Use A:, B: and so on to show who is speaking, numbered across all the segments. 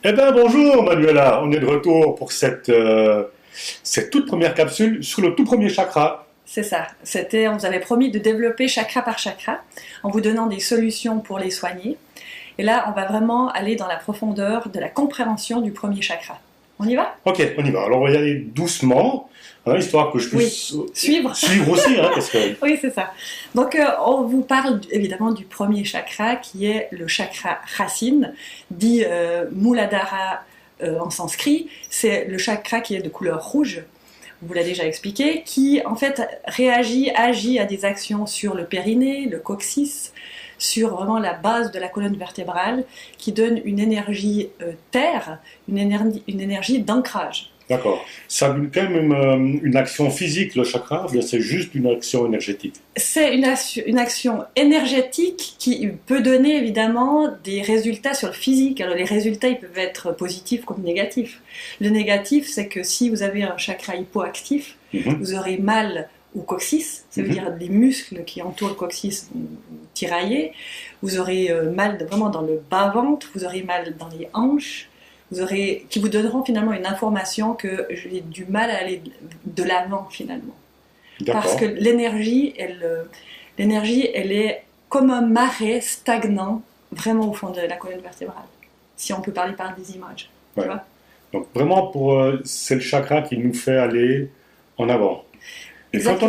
A: Eh bien, bonjour Manuela, on est de retour pour cette toute première capsule sur le tout premier chakra.
B: C'est ça. On vous avait promis de développer chakra par chakra en vous donnant des solutions pour les soigner. Et là, on va vraiment aller dans la profondeur de la compréhension du premier chakra. On y va?
A: Ok, on y va. Alors on va y aller doucement, hein, histoire que je puisse
B: suivre.
A: suivre aussi. Hein, parce que...
B: Oui, c'est ça. Donc, on vous parle évidemment du premier chakra qui est le chakra racine, dit Muladhara en sanskrit. C'est le chakra qui est de couleur rouge. On vous l'a déjà expliqué, qui en fait agit à des actions sur le périnée, le coccyx, sur vraiment la base de la colonne vertébrale, qui donne une énergie terre, une énergie d'ancrage.
A: D'accord. Ça a quand même une action physique, le chakra, ou bien c'est juste une action énergétique?
B: C'est une action énergétique qui peut donner évidemment des résultats sur le physique. Alors les résultats, ils peuvent être positifs comme négatifs. Le négatif, c'est que si vous avez un chakra hypoactif, vous aurez mal au coccyx, ça veut dire les muscles qui entourent le coccyx vont tirailler. Vous aurez mal vraiment dans le bas-ventre, vous aurez mal dans les hanches, qui vous donneront finalement une information que j'ai du mal à aller de l'avant finalement. Parce que l'énergie, elle est comme un marais stagnant vraiment au fond de la colonne vertébrale, si on peut parler par des images.
A: Ouais.
B: Tu vois?
A: Donc vraiment, c'est le chakra qui nous fait aller en avant. Et quand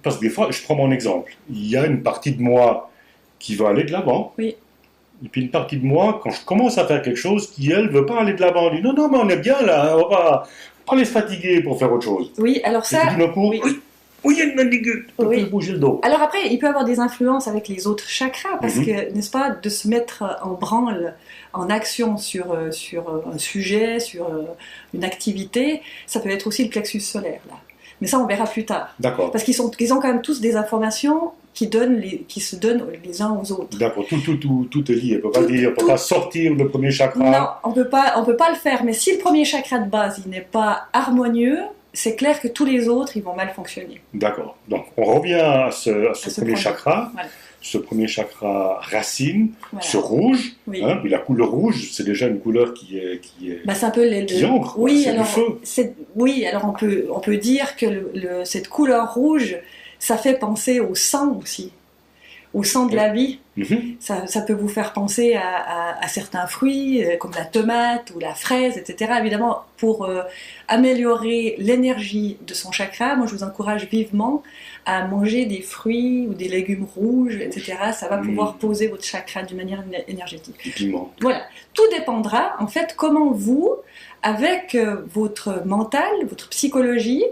A: parce que des fois, je prends mon exemple, il y a une partie de moi qui va aller de l'avant.
B: Oui.
A: Et puis une partie de moi, quand je commence à faire quelque chose, qui elle veut pas aller de l'avant, elle dit non, mais on est bien là, on va pas aller se fatiguer pour faire autre chose.
B: Oui, alors ça.
A: Et puis d'un coup, oui, il y a une manigule, on peut bouger le dos.
B: Alors après, il peut y avoir des influences avec les autres chakras, parce que, n'est-ce pas, de se mettre en branle, en action sur un sujet, sur une activité, ça peut être aussi le plexus solaire, là. Mais ça, on verra plus tard.
A: D'accord.
B: Parce qu'ils ont quand même tous des informations qui se donnent les uns aux autres.
A: D'accord, tout est lié. On ne peut pas sortir le premier chakra.
B: Non, on peut pas le faire. Mais si le premier chakra de base, il n'est pas harmonieux, c'est clair que tous les autres, ils vont mal fonctionner.
A: D'accord. Donc, on revient à ce premier chakra. Voilà. Ce premier chakra racine, voilà. Ce rouge, oui. Hein, puis la couleur rouge, c'est déjà une couleur qui est
B: c'est un peu
A: qui ancre,
B: oui,
A: c'est
B: alors,
A: du feu.
B: Oui, alors on peut dire que cette couleur rouge, ça fait penser au sang aussi, au sang de la vie. Ça peut vous faire penser à certains fruits, comme la tomate ou la fraise, etc. Évidemment, pour améliorer l'énergie de son chakra, moi je vous encourage vivement à manger des fruits ou des légumes rouges, etc. Ça va pouvoir poser votre chakra d'une manière énergétique. Voilà. Tout dépendra, en fait, comment vous, avec votre mental, votre psychologie,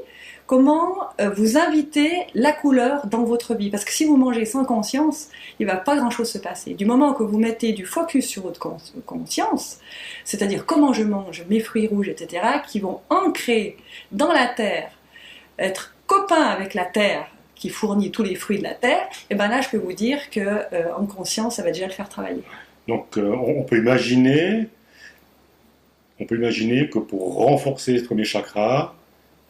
B: comment vous invitez la couleur dans votre vie. Parce que si vous mangez sans conscience, il ne va pas grand-chose se passer. Du moment que vous mettez du focus sur votre conscience, c'est-à-dire comment je mange mes fruits rouges, etc., qui vont ancrer dans la terre, être copains avec la terre, qui fournit tous les fruits de la terre, et bien là, je peux vous dire qu'en conscience, ça va déjà le faire travailler.
A: Donc, on peut imaginer que pour renforcer ce premier chakra,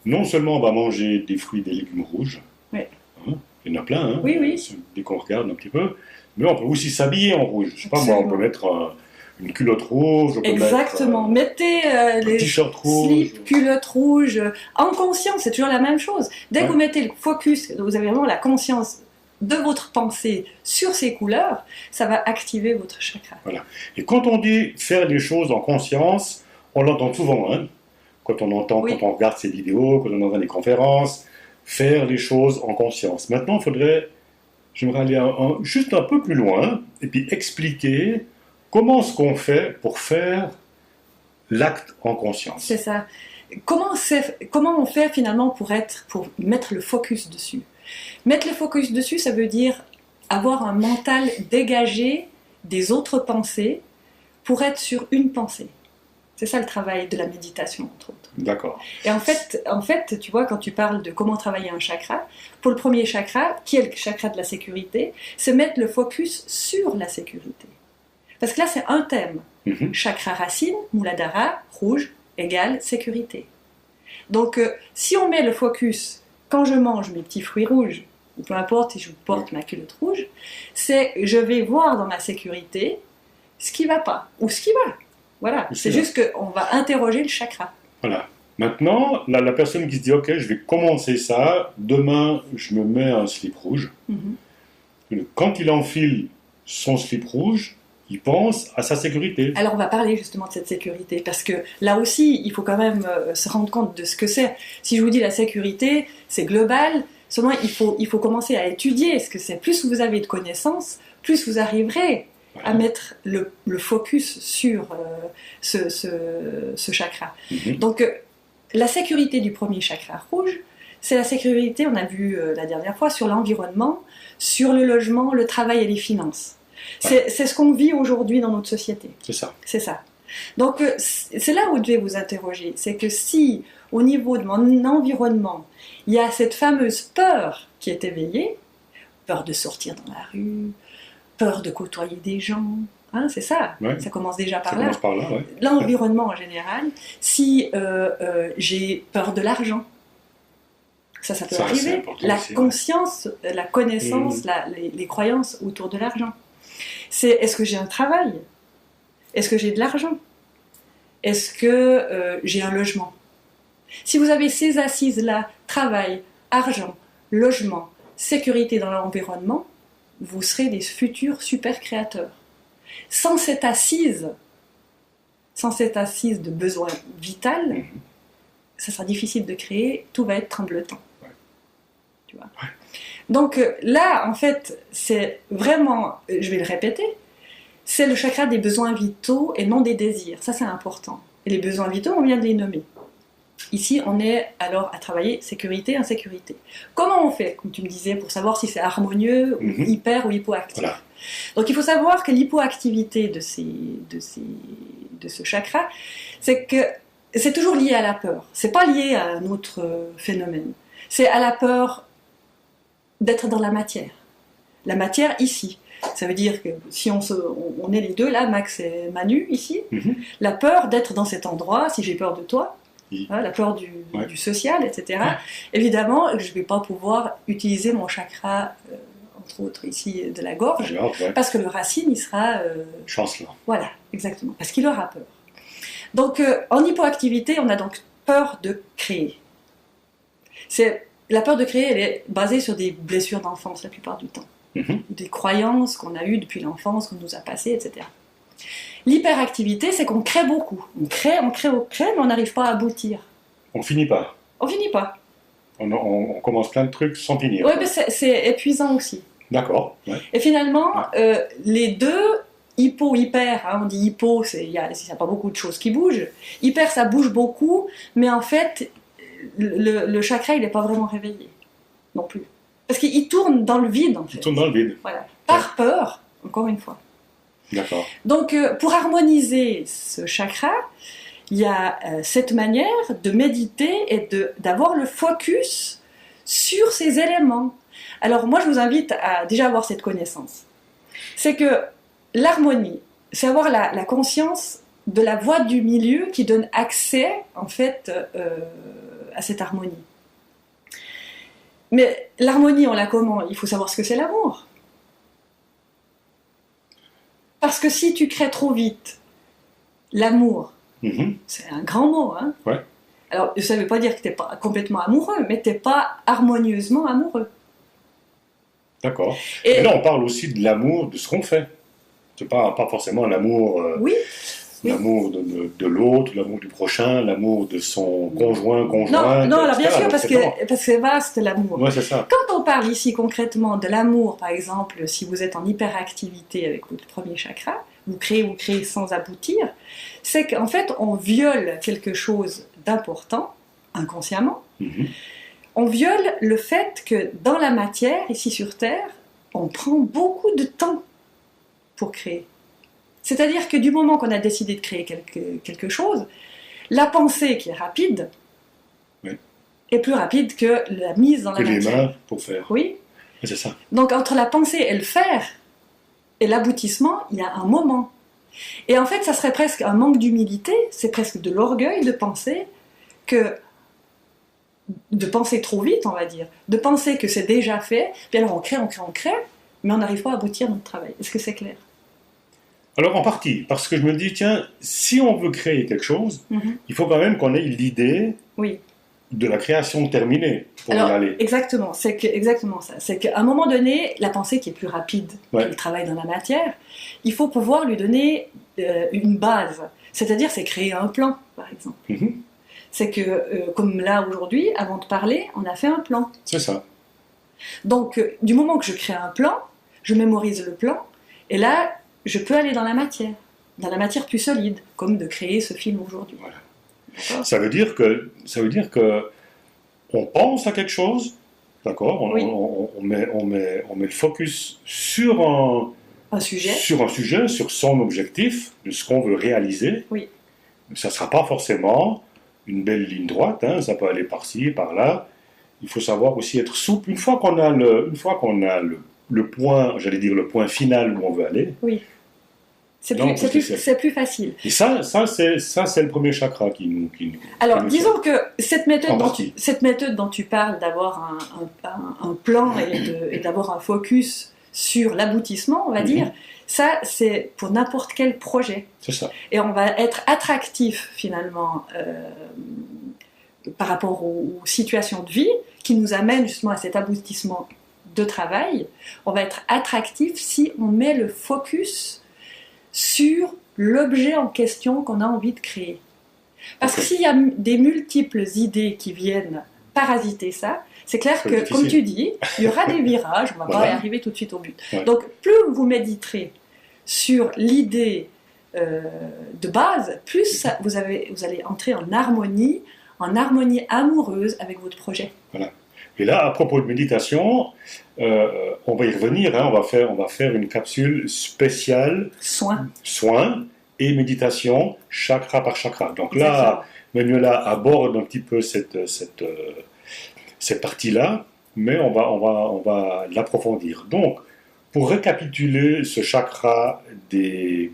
A: non seulement on va manger des fruits et des légumes rouges,
B: oui.
A: Hein, il y en a plein, hein,
B: oui.
A: Dès qu'on regarde un petit peu, mais on peut aussi s'habiller en rouge. Je sais pas moi, on peut mettre une culotte rouge, on peut
B: exactement, mettez les
A: t-shirt rouge,
B: slips, culottes rouges, en conscience, c'est toujours la même chose. Dès que vous mettez le focus, vous avez vraiment la conscience de votre pensée sur ces couleurs, ça va activer votre chakra.
A: Voilà. Et quand on dit faire des choses en conscience, on l'entend souvent, hein. Quand on regarde ces vidéos, quand on entend des conférences, faire les choses en conscience. Maintenant, j'aimerais aller juste un peu plus loin et puis expliquer comment est-ce qu'on fait pour faire l'acte en conscience.
B: C'est ça. Comment on fait finalement pour mettre le focus dessus? Mettre le focus dessus, ça veut dire avoir un mental dégagé des autres pensées pour être sur une pensée. C'est ça le travail de la méditation, entre autres.
A: D'accord.
B: Et en fait, tu vois, quand tu parles de comment travailler un chakra, pour le premier chakra, qui est le chakra de la sécurité, c'est mettre le focus sur la sécurité. Parce que là, c'est un thème. Chakra racine, Muladhara, rouge, égale sécurité. Donc, si on met le focus, quand je mange mes petits fruits rouges, ou peu importe si je porte ma culotte rouge, c'est je vais voir dans ma sécurité ce qui ne va pas, ou ce qui va. Voilà, c'est juste qu'on va interroger le chakra.
A: Voilà. Maintenant, la personne qui se dit « Ok, je vais commencer ça, demain, je me mets un slip rouge. Quand il enfile son slip rouge, il pense à sa sécurité.
B: Alors on va parler justement de cette sécurité, parce que là aussi, il faut quand même se rendre compte de ce que c'est. Si je vous dis la sécurité, c'est global, seulement il faut commencer à étudier ce que c'est. Plus vous avez de connaissances, plus vous arriverez à mettre le focus sur ce chakra. Donc la sécurité du premier chakra rouge, c'est la sécurité, on a vu la dernière fois, sur l'environnement, sur le logement, le travail et les finances. C'est ce qu'on vit aujourd'hui dans notre société.
A: C'est ça.
B: C'est ça. Donc, c'est là où vous devez vous interroger. C'est que si, au niveau de mon environnement, il y a cette fameuse peur qui est éveillée, peur de sortir dans la rue, peur de côtoyer des gens, hein, c'est ça. Ça commence déjà par là. L'environnement en général. Si j'ai peur de l'argent, ça peut arriver. La conscience, la connaissance, les croyances autour de l'argent. C'est est-ce que j'ai un travail? Est-ce que j'ai de l'argent? Est-ce que j'ai un logement? Si vous avez ces assises-là, travail, argent, logement, sécurité dans l'environnement, vous serez des futurs super créateurs. Sans cette assise de besoin vital, ça sera difficile de créer, tout va être tremblotant. Tu vois. Donc là, en fait, c'est vraiment, je vais le répéter, c'est le chakra des besoins vitaux et non des désirs. Ça, c'est important. Et les besoins vitaux, on vient de les nommer. Ici, on est alors à travailler sécurité, insécurité. Comment on fait, comme tu me disais, pour savoir si c'est harmonieux, ou hyper ou hypoactif? Donc il faut savoir que l'hypoactivité de ce chakra, c'est que c'est toujours lié à la peur. C'est pas lié à un autre phénomène. C'est à la peur d'être dans la matière. La matière ici. Ça veut dire que si on est les deux, là, Max et Manu, ici, la peur d'être dans cet endroit, si j'ai peur de toi, la peur du social, etc. Évidemment, je ne vais pas pouvoir utiliser mon chakra, entre autres ici, de la gorge, parce que le racine, il sera...
A: chancelant.
B: Voilà, exactement, parce qu'il aura peur. Donc, en hypoactivité, on a donc peur de créer. La peur de créer, elle est basée sur des blessures d'enfance la plupart du temps. Des croyances qu'on a eues depuis l'enfance, qu'on nous a passées, etc. L'hyperactivité, c'est qu'on crée beaucoup. On crée, mais on n'arrive pas à aboutir.
A: On finit pas.
B: On finit pas.
A: On commence plein de trucs sans finir.
B: Oui, mais c'est épuisant aussi.
A: D'accord.
B: Et finalement, les deux, hypo, hyper, hein, on dit hypo, il n'y a pas beaucoup de choses qui bougent. Hyper, ça bouge beaucoup, mais en fait, le chakra, il n'est pas vraiment réveillé non plus. Parce qu'il tourne dans le vide, en fait.
A: Il tourne dans le vide.
B: Voilà. Par peur, encore une fois.
A: D'accord.
B: Donc, pour harmoniser ce chakra, il y a cette manière de méditer et d'avoir le focus sur ces éléments. Alors, moi, je vous invite à déjà avoir cette connaissance. C'est que l'harmonie, c'est avoir la conscience de la voie du milieu qui donne accès, en fait, à cette harmonie. Mais l'harmonie, on l'a comment? Il faut savoir ce que c'est l'amour. Parce que si tu crées trop vite l'amour, c'est un grand mot, hein? Alors, ça ne veut pas dire que tu n'es pas complètement amoureux, mais tu n'es pas harmonieusement amoureux.
A: D'accord. Et là, on parle aussi de l'amour de ce qu'on fait. C'est pas forcément l'amour... L'amour de l'autre, l'amour du prochain, l'amour de son conjoint.
B: Non, alors bien sûr, parce que c'est vaste l'amour.
A: Ouais, c'est ça.
B: Quand on parle ici concrètement de l'amour, par exemple, si vous êtes en hyperactivité avec votre premier chakra, vous créez sans aboutir, c'est qu'en fait, on viole quelque chose d'important, inconsciemment. On viole le fait que dans la matière, ici sur Terre, on prend beaucoup de temps pour créer. C'est-à-dire que du moment qu'on a décidé de créer quelque chose, la pensée qui est rapide est plus rapide que la mise dans la matière.
A: Que les mains pour faire.
B: Oui.
A: C'est ça.
B: Donc entre la pensée et le faire et l'aboutissement, il y a un moment. Et en fait, ça serait presque un manque d'humilité, c'est presque de l'orgueil de penser trop vite, on va dire, de penser que c'est déjà fait, puis alors on crée, mais on n'arrive pas à aboutir notre travail. Est-ce que c'est clair?
A: Alors en partie, parce que je me dis, tiens, si on veut créer quelque chose, il faut quand même qu'on ait l'idée de la création terminée pour y aller.
B: Exactement, exactement ça. C'est qu'à un moment donné, la pensée qui est plus rapide que le travail dans la matière, il faut pouvoir lui donner une base. C'est-à-dire, c'est créer un plan, par exemple. C'est que, comme là aujourd'hui, avant de parler, on a fait un plan.
A: C'est ça.
B: Donc, du moment que je crée un plan, je mémorise le plan, et là, je peux aller dans la matière plus solide, comme de créer ce film aujourd'hui.
A: Voilà. Ça veut dire que on pense à quelque chose, d'accord, on met le focus sur un sujet, sur son objectif, de ce qu'on veut réaliser. Ça ne sera pas forcément une belle ligne droite, hein, ça peut aller par-ci, par-là. Il faut savoir aussi être souple. Une fois qu'on a le point, j'allais dire le point final où on veut aller.
B: C'est plus facile.
A: Et ça c'est le premier chakra qui nous.
B: Alors, disons que cette méthode dont tu parles, d'avoir un plan et d'avoir un focus sur l'aboutissement, on va dire, ça, c'est pour n'importe quel projet.
A: C'est ça.
B: Et on va être attractif, finalement, par rapport aux situations de vie qui nous amènent justement à cet aboutissement de travail. On va être attractif si on met le focus sur l'objet en question qu'on a envie de créer. Parce que s'il y a des multiples idées qui viennent parasiter ça, c'est clair que, comme tu dis, il y aura des virages, on ne va pas y arriver tout de suite au but. Donc, plus vous méditerez sur l'idée de base, plus vous allez entrer en harmonie amoureuse avec votre projet.
A: Voilà. Et là, à propos de méditation, on va y revenir, hein, on va faire une capsule spéciale soins et méditation, chakra par chakra. Donc là, Manuela aborde un petit peu cette partie-là, mais on va l'approfondir. Donc, pour récapituler ce chakra des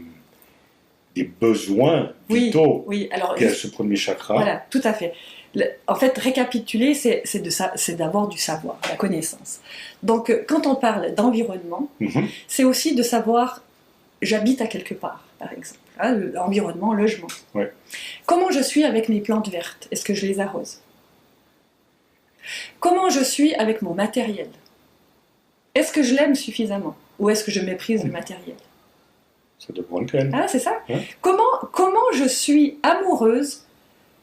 A: besoins vitaux,
B: alors,
A: qui est ce premier chakra.
B: Voilà, tout à fait. En fait, récapituler, c'est d'avoir du savoir, la connaissance. Donc, quand on parle d'environnement, c'est aussi de savoir, j'habite à quelque part, par exemple. Hein, l'environnement, logement. Comment je suis avec mes plantes vertes? Est-ce que je les arrose? Comment je suis avec mon matériel? Est-ce que je l'aime suffisamment? Ou est-ce que je méprise le matériel?
A: Ça dépend lequel.
B: Ah, c'est ça. Comment je suis amoureuse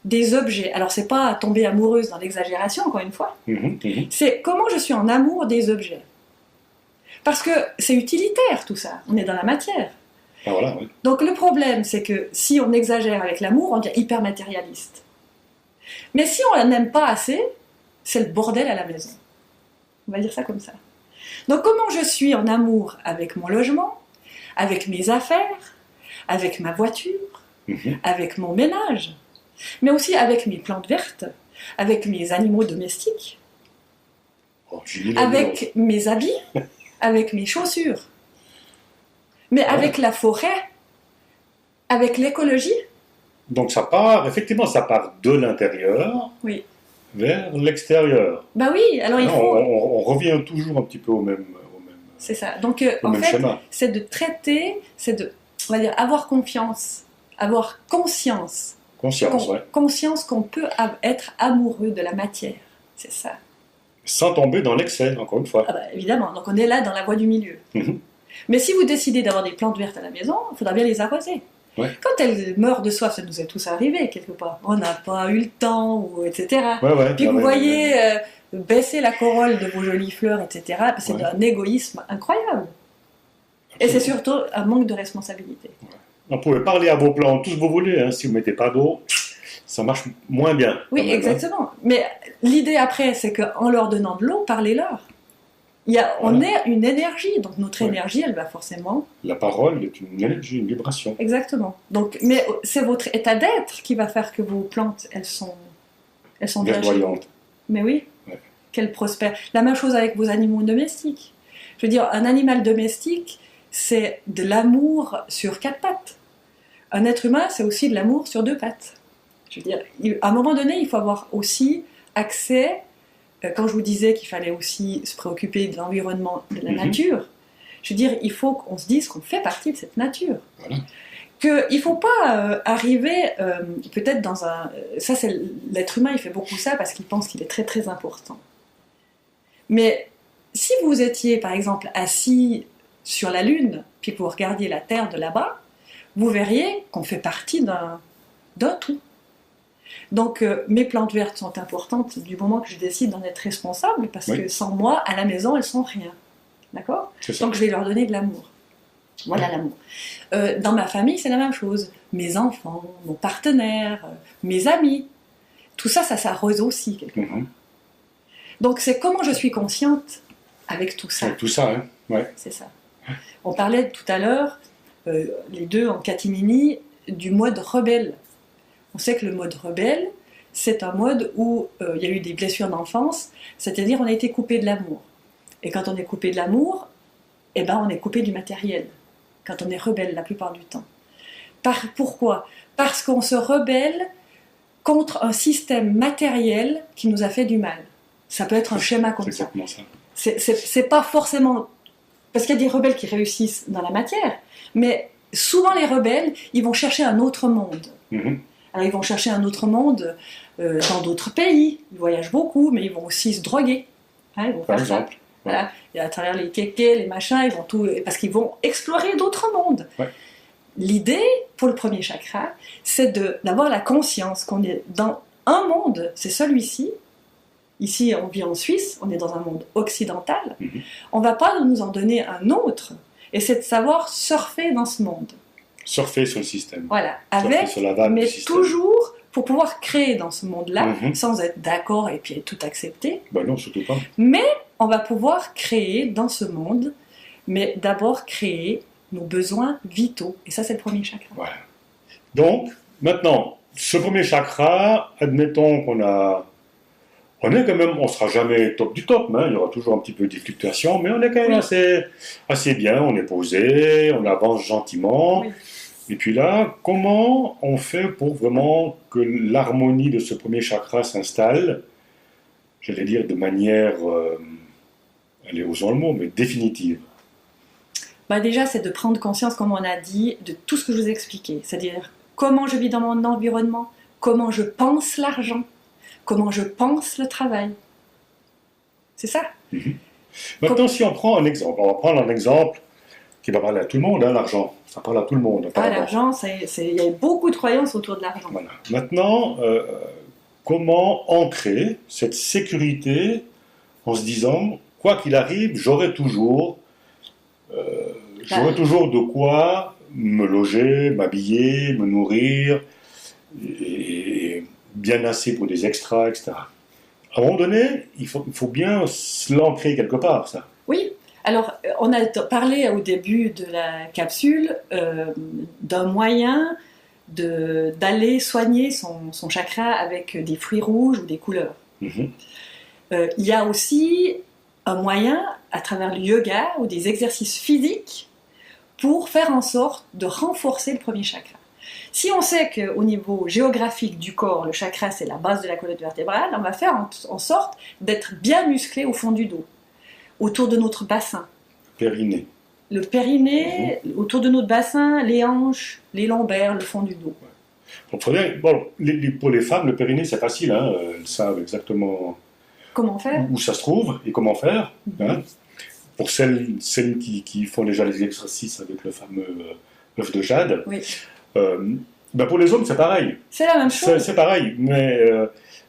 B: des objets? Alors, c'est pas tomber amoureuse dans l'exagération, encore une fois. C'est comment je suis en amour des objets. Parce que c'est utilitaire, tout ça. On est dans la matière.
A: Ah, voilà,
B: Donc, le problème, c'est que si on exagère avec l'amour, on devient hyper matérialiste. Mais si on n'aime pas assez, c'est le bordel à la maison. On va dire ça comme ça. Donc, comment je suis en amour avec mon logement, avec mes affaires, avec ma voiture, avec mon ménage, mais aussi avec mes plantes vertes, avec mes animaux domestiques, avec mes habits, avec mes chaussures, mais avec la forêt, avec l'écologie.
A: Donc ça part de l'intérieur vers l'extérieur.
B: Bah oui, alors il faut...
A: On revient toujours un petit peu au même
B: c'est ça. Donc en fait, schéma. C'est de traiter, on va dire, avoir confiance, avoir conscience. Conscience qu'on peut être amoureux de la matière, c'est ça.
A: Sans tomber dans l'excès, encore une fois.
B: Ah bah, évidemment, donc on est là dans la voie du milieu. Mais si vous décidez d'avoir des plantes vertes à la maison, il faudra bien les arroser. Quand elles meurent de soif, ça nous est tous arrivé quelque part. On n'a pas eu le temps, etc. Puis vous voyez baisser la corolle de vos jolies fleurs, etc. C'est un égoïsme incroyable. Absolument. Et c'est surtout un manque de responsabilité.
A: On pouvait parler à vos plantes tout ce que vous voulez, hein. Si vous ne mettez pas d'eau, ça marche moins bien.
B: Oui, même, exactement. Mais l'idée après, c'est qu'en leur donnant de l'eau, parlez-leur. On est une énergie, donc notre énergie, elle va forcément...
A: La parole est une énergie, une vibration.
B: Exactement. Donc, mais c'est votre état d'être qui va faire que vos plantes, elles sont
A: verdoyantes.
B: Mais oui, qu'elles prospèrent. La même chose avec vos animaux domestiques. Je veux dire, un animal domestique, c'est de l'amour sur 4 pattes. Un être humain, c'est aussi de l'amour sur 2 pattes. Je veux dire, à un moment donné, il faut avoir aussi accès... Quand je vous disais qu'il fallait aussi se préoccuper de l'environnement, de la nature, Je veux dire, il faut qu'on se dise qu'on fait partie de cette nature.
A: Voilà.
B: Qu'il ne faut pas arriver peut-être dans un... Ça, c'est l'être humain, il fait beaucoup ça parce qu'il pense qu'il est très très important. Mais si vous étiez par exemple assis sur la Lune, puis que vous regardiez la Terre de là-bas, vous verriez qu'on fait partie d'un tout. Donc mes plantes vertes sont importantes du moment que je décide d'en être responsable, parce que sans moi, à la maison, elles sont rien. D'accord ? Donc je vais leur donner de l'amour. Voilà l'amour. Dans ma famille, c'est la même chose. Mes enfants, mon partenaire, mes amis, tout ça, ça s'arrose aussi quelque part. Donc c'est comment je suis consciente avec tout ça.
A: Avec tout ça, hein. Ouais.
B: C'est ça. On parlait tout à l'heure, les deux en catimini, du mode rebelle. On sait que le mode rebelle, c'est un mode où il y a eu des blessures d'enfance, c'est-à-dire on a été coupé de l'amour. Et quand on est coupé de l'amour, eh ben on est coupé du matériel. Quand on est rebelle la plupart du temps. Pourquoi ? Parce qu'on se rebelle contre un système matériel qui nous a fait du mal. Ça peut être un schéma comme ça. C'est pas forcément... Parce qu'il y a des rebelles qui réussissent dans la matière, mais souvent les rebelles, ils vont chercher un autre monde. Alors ils vont chercher un autre monde dans d'autres pays, ils voyagent beaucoup, mais ils vont aussi se droguer. Hein, ils vont faire ça. Voilà. Et à travers les kékés, les machins, ils vont tout... Parce qu'ils vont explorer d'autres mondes. Ouais. L'idée, pour le premier chakra, c'est d'avoir la conscience qu'on est dans un monde, c'est celui-ci. Ici, on vit en Suisse, on est dans un monde occidental. On ne va pas nous en donner un autre. Et c'est de savoir surfer dans ce monde.
A: Surfer sur le système.
B: Voilà, avec,
A: sur la vague
B: mais
A: du système.
B: Toujours pour pouvoir créer dans ce monde-là, sans être d'accord et puis tout accepter.
A: Ben non, surtout pas.
B: Mais on va pouvoir créer dans ce monde, mais d'abord créer nos besoins vitaux. Et ça, c'est le premier chakra.
A: Voilà. Donc, maintenant, ce premier chakra, admettons qu'on a... On est quand même, on ne sera jamais top du top, hein, il y aura toujours un petit peu de fluctuations, mais on est quand même assez bien, on est posé, on avance gentiment. Oui. Et puis là, comment on fait pour vraiment que l'harmonie de ce premier chakra s'installe, j'allais dire de manière, allez, osons le mot, mais définitive?
B: Bah déjà, c'est de prendre conscience, comme on a dit, de tout ce que je vous ai expliqué. C'est-à-dire comment je vis dans mon environnement, comment je pense l'argent, comment je pense le travail. C'est ça.
A: Maintenant, si on prend un exemple, on va prendre un exemple qui va parler à tout le monde, hein, l'argent. Ça parle à tout le monde.
B: L'argent, il y a beaucoup de croyances autour de l'argent.
A: Voilà. Maintenant, comment ancrer cette sécurité en se disant, quoi qu'il arrive, j'aurai toujours de quoi me loger, m'habiller, me nourrir, et bien assez pour des extras, etc. À un moment donné, il faut bien l'ancrer quelque part, ça.
B: Oui. Alors, on a parlé au début de la capsule d'un moyen d'aller soigner son chakra avec des fruits rouges ou des couleurs. Il y a aussi un moyen, à travers le yoga ou des exercices physiques, pour faire en sorte de renforcer le premier chakra. Si on sait qu'au niveau géographique du corps, le chakra c'est la base de la colonne vertébrale, on va faire en sorte d'être bien musclé au fond du dos, autour de notre bassin.
A: Périnée.
B: Le périnée, autour de notre bassin, les hanches, les lombaires, le fond du dos.
A: Donc, pour les femmes, le périnée c'est facile, hein, elles savent exactement
B: comment faire,
A: où ça se trouve et comment faire. Hein. Pour celles qui font déjà les exercices avec le fameux œuf de jade. Oui. Pour les hommes, c'est pareil.
B: C'est la même chose.
A: C'est pareil, mais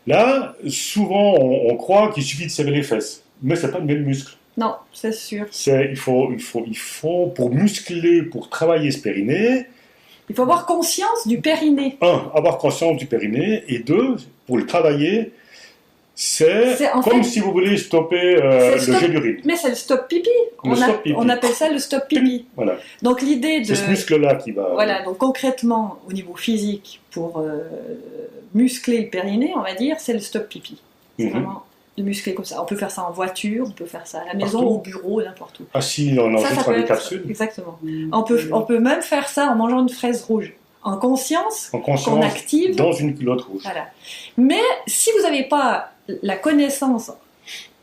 A: là, souvent, on croit qu'il suffit de serrer les fesses, mais c'est pas le même muscle.
B: Non, c'est sûr.
A: Il faut pour muscler, pour travailler ce périnée.
B: Il faut avoir conscience du périnée.
A: Avoir conscience du périnée, et deux, pour le travailler. C'est comme si vous voulez stopper le jet d'urine.
B: Mais c'est le stop pipi. On appelle ça le stop pipi.
A: Voilà.
B: Donc l'idée
A: c'est ce muscle-là qui va...
B: Voilà, donc concrètement, au niveau physique, pour muscler le périnée, on va dire, c'est le stop pipi. C'est vraiment de muscler comme ça. On peut faire ça en voiture, on peut faire ça à la maison, au bureau, n'importe où.
A: Ah si, on enregistre les capsules.
B: Exactement. On peut même faire ça en mangeant une fraise rouge. En conscience qu'on active.
A: Dans une culotte rouge.
B: Voilà. Mais si vous n'avez pas la connaissance,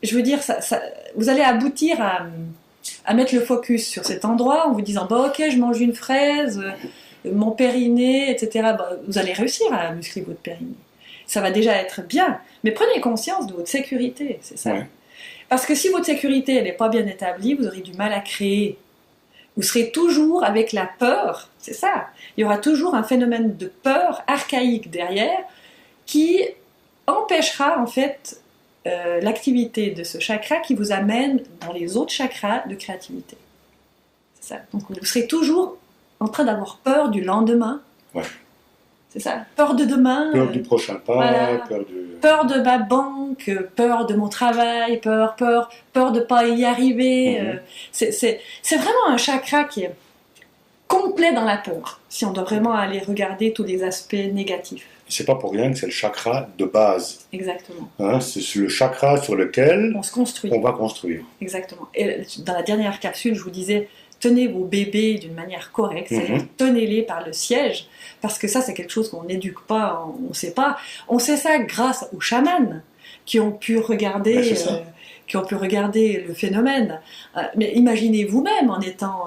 B: je veux dire, vous allez aboutir à mettre le focus sur cet endroit en vous disant bah, ok, je mange une fraise, mon périnée, etc. Bah, vous allez réussir à muscler votre périnée. Ça va déjà être bien, mais prenez conscience de votre sécurité, c'est ça. Ouais. Parce que si votre sécurité elle n'est pas bien établie, vous aurez du mal à créer. Vous serez toujours avec la peur, c'est ça. Il y aura toujours un phénomène de peur archaïque derrière qui empêchera en fait l'activité de ce chakra qui vous amène dans les autres chakras de créativité. C'est ça. Donc vous serez toujours en train d'avoir peur du lendemain.
A: Ouais.
B: C'est ça. Peur de demain.
A: Peur du prochain pas.
B: Voilà. Peur de ma banque, peur de mon travail, peur de ne pas y arriver. C'est vraiment un chakra qui est complet dans la peur, si on doit vraiment aller regarder tous les aspects négatifs.
A: C'est pas pour rien que c'est le chakra de base.
B: Exactement.
A: Hein, c'est le chakra sur lequel
B: on
A: va construire.
B: Exactement. Et dans la dernière capsule, je vous disais, tenez vos bébés d'une manière correcte, c'est-à-dire tenez-les par le siège, parce que ça, c'est quelque chose qu'on n'éduque pas, on ne sait pas. On sait ça grâce aux chamans qui ont pu regarder, le phénomène. Mais imaginez vous-même en étant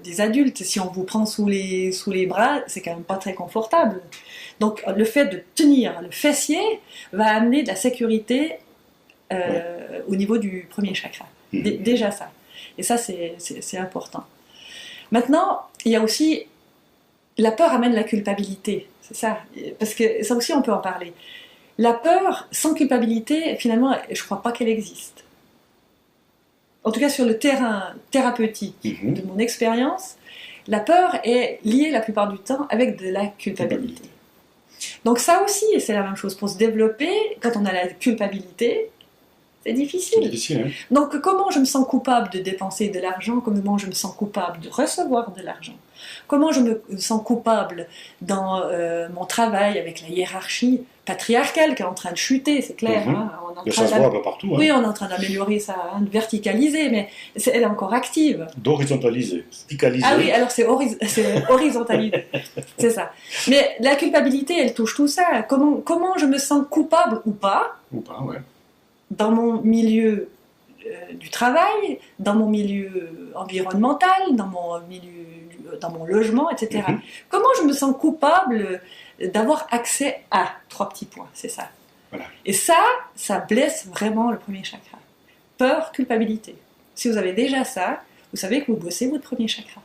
B: des adultes, si on vous prend sous les bras, c'est quand même pas très confortable. Donc le fait de tenir le fessier va amener de la sécurité au niveau du premier chakra. Déjà ça. Et ça, c'est important. Maintenant, il y a aussi... La peur amène la culpabilité. C'est ça. Parce que ça aussi, on peut en parler. La peur, sans culpabilité, finalement, je ne crois pas qu'elle existe. En tout cas, sur le terrain thérapeutique de mon expérience, la peur est liée la plupart du temps avec de la culpabilité. Donc ça aussi, c'est la même chose. Pour se développer, quand on a la culpabilité, c'est difficile.
A: C'est difficile, hein.
B: Donc comment je me sens coupable de dépenser de l'argent, comment je me sens coupable de recevoir de l'argent, comment je me sens coupable dans mon travail avec la hiérarchie patriarcale qui est en train de chuter, c'est clair. Hein,
A: ça se voit un peu partout. Hein.
B: Oui, on est en train d'améliorer ça, de verticaliser, mais elle est encore active.
A: D'horizontaliser, verticaliser.
B: Ah oui, alors c'est horizontaliser, c'est ça. Mais la culpabilité, elle touche tout ça. Comment je me sens coupable ou pas.
A: Ou pas, ouais.
B: Dans mon milieu du travail, dans mon milieu environnemental, dans mon logement, etc. Comment je me sens coupable d'avoir accès à 3 petits points, c'est ça.
A: Voilà.
B: Et ça blesse vraiment le premier chakra. Peur, culpabilité. Si vous avez déjà ça, vous savez que vous bossez votre premier chakra.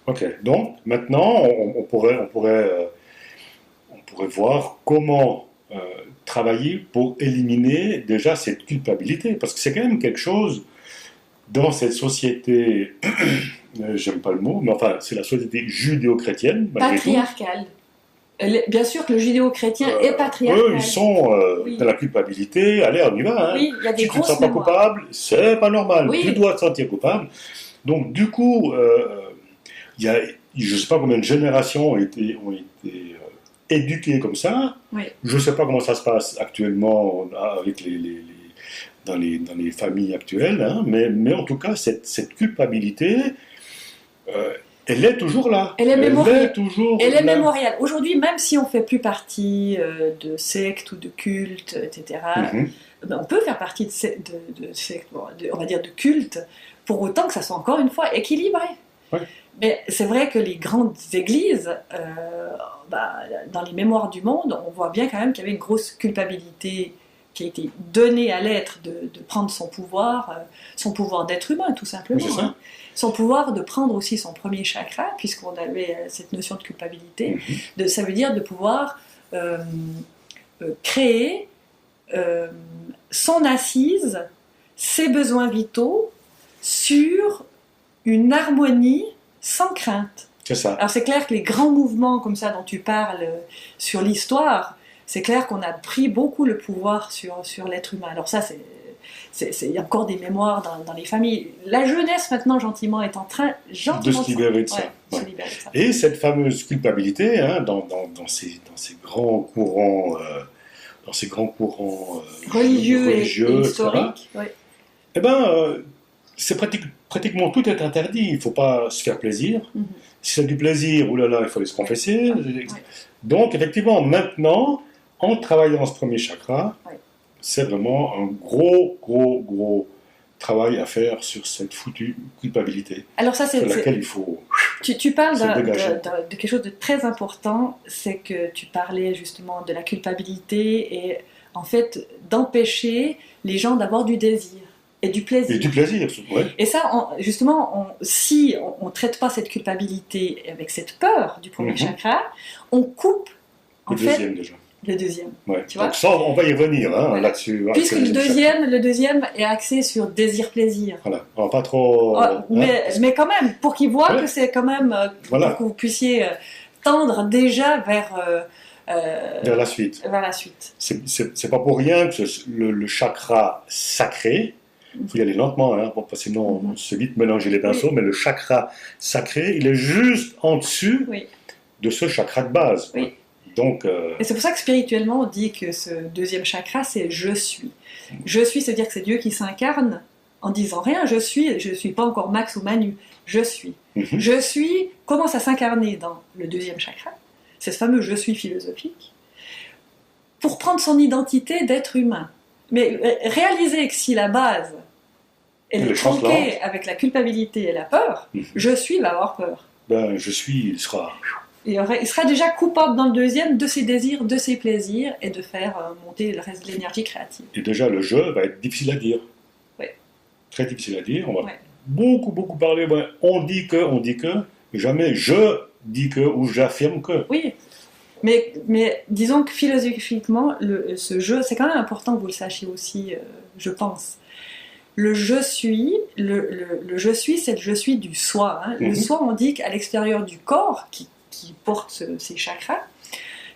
A: Ok, donc maintenant, on pourrait voir comment travailler pour éliminer déjà cette culpabilité, parce que c'est quand même quelque chose dans cette société, j'aime pas le mot, mais enfin c'est la société judéo-chrétienne,
B: patriarcale. Bien sûr que le judéo-chrétien est patriarcal.
A: Eux, ils sont dans la culpabilité, allez, on y va. Hein.
B: Oui, il y a des
A: si tu ne te sens pas coupable, c'est pas normal, tu dois te sentir coupable. Donc du coup, je ne sais pas combien de générations ont été éduqués comme ça. Je ne sais pas comment ça se passe actuellement avec dans les familles actuelles, hein, mais en tout cas, cette culpabilité, elle est toujours là.
B: Elle est mémorielle. Aujourd'hui, même si on ne fait plus partie de sectes ou de cultes, etc., on peut faire partie de sectes, on va dire de cultes, pour autant que ça soit encore une fois équilibré.
A: Ouais.
B: Mais c'est vrai que les grandes églises, dans les mémoires du monde, on voit bien quand même qu'il y avait une grosse culpabilité qui a été donnée à l'être de prendre son pouvoir d'être humain, tout simplement.
A: Oui, c'est ça.
B: Son pouvoir de prendre aussi son premier chakra, puisqu'on avait cette notion de culpabilité. Ça veut dire de pouvoir créer son assise, ses besoins vitaux, sur une harmonie sans crainte.
A: C'est ça.
B: Alors c'est clair que les grands mouvements comme ça dont tu parles sur l'histoire, c'est clair qu'on a pris beaucoup le pouvoir sur l'être humain. Alors ça, il y a encore des mémoires dans les familles. La jeunesse maintenant, gentiment, est en train
A: de se libérer de ça. Ouais. Et cette fameuse culpabilité, hein, dans ces grands courants, religieux et historiques, eh ben, c'est pratiquement tout est interdit. Il ne faut pas se faire plaisir. Si c'est du plaisir, oulala, il faut aller se confesser. Donc, effectivement, maintenant, en travaillant ce premier chakra, c'est vraiment un gros travail à faire sur cette foutue culpabilité.
B: Alors ça,
A: sur laquelle il faut
B: tu parles
A: se dégager.
B: de quelque chose de très important, c'est que tu parlais justement de la culpabilité et en fait d'empêcher les gens d'avoir du désir et du plaisir.
A: Et du plaisir, ouais.
B: Et ça, si on ne traite pas cette culpabilité avec cette peur du premier chakra, on coupe
A: le deuxième déjà.
B: Le deuxième.
A: Ouais.
B: Tu vois?
A: Donc ça, on va y revenir là-dessus.
B: Puisque le deuxième est axé sur désir-plaisir.
A: Voilà, alors, pas trop...
B: mais quand même, pour qu'ils voient que c'est quand même... pour que vous puissiez tendre déjà vers
A: la suite.
B: Vers la suite.
A: C'est pas pour rien que le chakra sacré, il faut y aller lentement, parce que sinon on se vite mélanger les pinceaux, mais le chakra sacré, il est juste en dessus de ce chakra de base.
B: Oui.
A: Donc,
B: et c'est pour ça que spirituellement on dit que ce deuxième chakra c'est je suis. Je suis, c'est-à-dire que c'est Dieu qui s'incarne en disant rien, je suis pas encore Max ou Manu, je suis. Je suis commence à s'incarner dans le deuxième chakra, c'est ce fameux je suis philosophique, pour prendre son identité d'être humain. Mais réaliser que si la base elle est tronquée avec la culpabilité et la peur, je suis va avoir peur.
A: Ben, je suis, il sera...
B: Il sera déjà coupable dans le deuxième de ses désirs, de ses plaisirs et de faire monter le reste de l'énergie créative.
A: Et déjà, le je va être difficile à dire.
B: Oui.
A: Très difficile à dire. On va beaucoup parler. Ouais, on dit que, mais jamais je dis que ou j'affirme que.
B: Oui. Mais disons que philosophiquement, ce je, c'est quand même important que vous le sachiez aussi, je pense. Le je suis, le je suis, c'est le je suis du soi. Le soi, on dit qu'à l'extérieur du corps, qui porte ces chakras,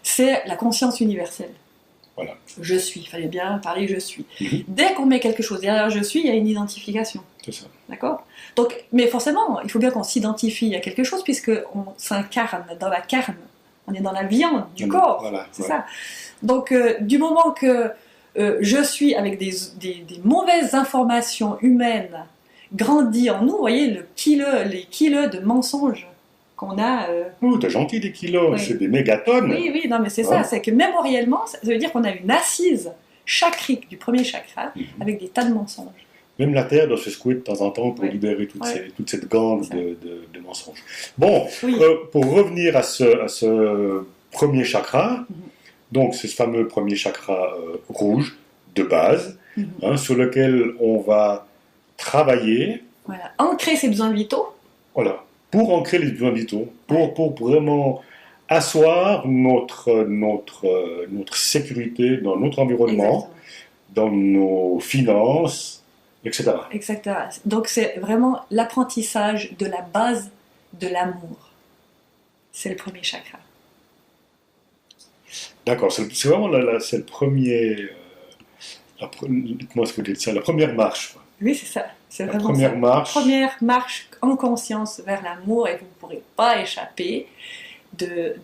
B: c'est la conscience universelle.
A: Voilà.
B: Je suis, il fallait bien parler je suis. Dès qu'on met quelque chose derrière je suis, il y a une identification.
A: C'est ça.
B: D'accord ? Donc, mais forcément, il faut bien qu'on s'identifie à quelque chose, puisqu'on s'incarne dans la carne. On est dans la viande du corps.
A: Voilà,
B: c'est ça. Donc, du moment que je suis avec des mauvaises informations humaines grandit en nous, vous voyez, les kilos de mensonges qu'on a...
A: t'es gentil des kilos, c'est des mégatonnes.
B: Oui, non, mais c'est ça, c'est que mémoriellement, ça veut dire qu'on a une assise chakrique du premier chakra avec des tas de mensonges.
A: Même la Terre doit se secouer de temps en temps pour libérer toute cette gangue de mensonges. Bon, pour revenir à ce premier chakra, donc c'est ce fameux premier chakra rouge de base, sur lequel on va travailler.
B: Voilà, ancrer ses besoins vitaux.
A: Voilà. Pour ancrer les besoins vitaux, pour vraiment asseoir notre sécurité dans notre environnement, dans nos finances, etc.
B: Exactement. Donc c'est vraiment l'apprentissage de la base de l'amour. C'est le premier chakra.
A: D'accord, c'est vraiment c'est le premier... comment est-ce que vous dites ça? La première marche.
B: Oui, c'est ça. C'est
A: la
B: vraiment
A: première
B: ça.
A: marche.
B: Première marche en conscience vers l'amour, et vous ne pourrez pas échapper de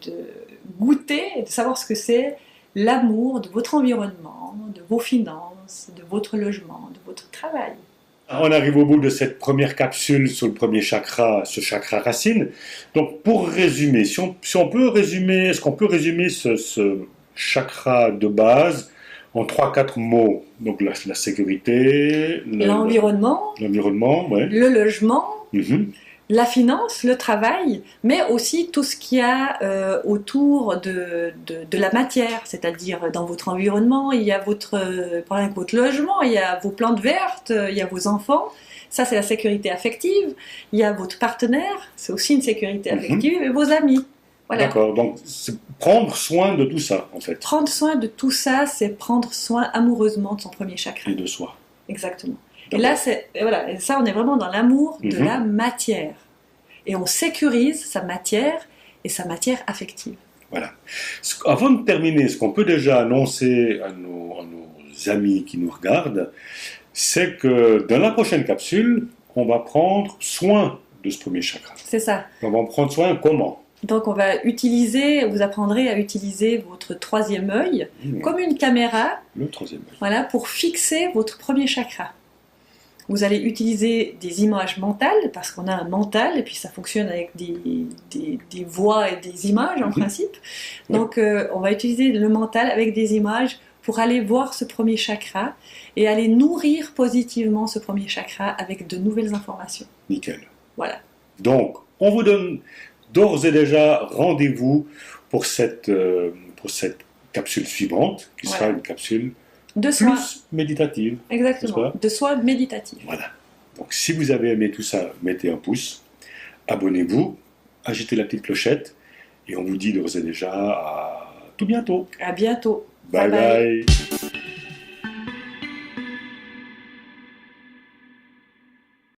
B: goûter et de savoir ce que c'est l'amour de votre environnement, de vos finances, de votre logement, de votre travail.
A: On arrive au bout de cette première capsule sur le premier chakra, ce chakra racine. Donc pour résumer, si on peut résumer, est-ce qu'on peut résumer ce chakra de base en 3-4 mots? Donc la sécurité,
B: l'environnement, le logement, la finance, le travail, mais aussi tout ce qu'il y a autour de la matière, c'est-à-dire dans votre environnement, il y a votre logement, il y a vos plantes vertes, il y a vos enfants, ça c'est la sécurité affective, il y a votre partenaire, c'est aussi une sécurité affective, et vos amis. Voilà.
A: D'accord, donc c'est prendre soin de tout ça, en fait.
B: Prendre soin de tout ça, c'est prendre soin amoureusement de son premier chakra.
A: Et de soi.
B: Exactement. Et là, et ça, on est vraiment dans l'amour de la matière. Et on sécurise sa matière et sa matière affective.
A: Voilà. Avant de terminer, ce qu'on peut déjà annoncer à nos amis qui nous regardent, c'est que dans la prochaine capsule, on va prendre soin de ce premier chakra.
B: C'est ça.
A: On va en prendre soin comment ?
B: Donc on va vous apprendrez à utiliser votre troisième œil comme une caméra.
A: Le troisième œil.
B: Voilà, pour fixer votre premier chakra. Vous allez utiliser des images mentales, parce qu'on a un mental, et puis ça fonctionne avec des voix et des images en principe. Donc on va utiliser le mental avec des images pour aller voir ce premier chakra et aller nourrir positivement ce premier chakra avec de nouvelles informations.
A: Nickel.
B: Voilà.
A: Donc, on vous donne d'ores et déjà rendez-vous pour cette capsule suivante, qui sera une capsule
B: de
A: plus
B: soi.
A: Méditative.
B: Exactement, de soi méditative.
A: Voilà. Donc, si vous avez aimé tout ça, mettez un pouce, abonnez-vous, agitez la petite clochette, et on vous dit d'ores et déjà à tout bientôt.
B: À bientôt.
A: Bye bye.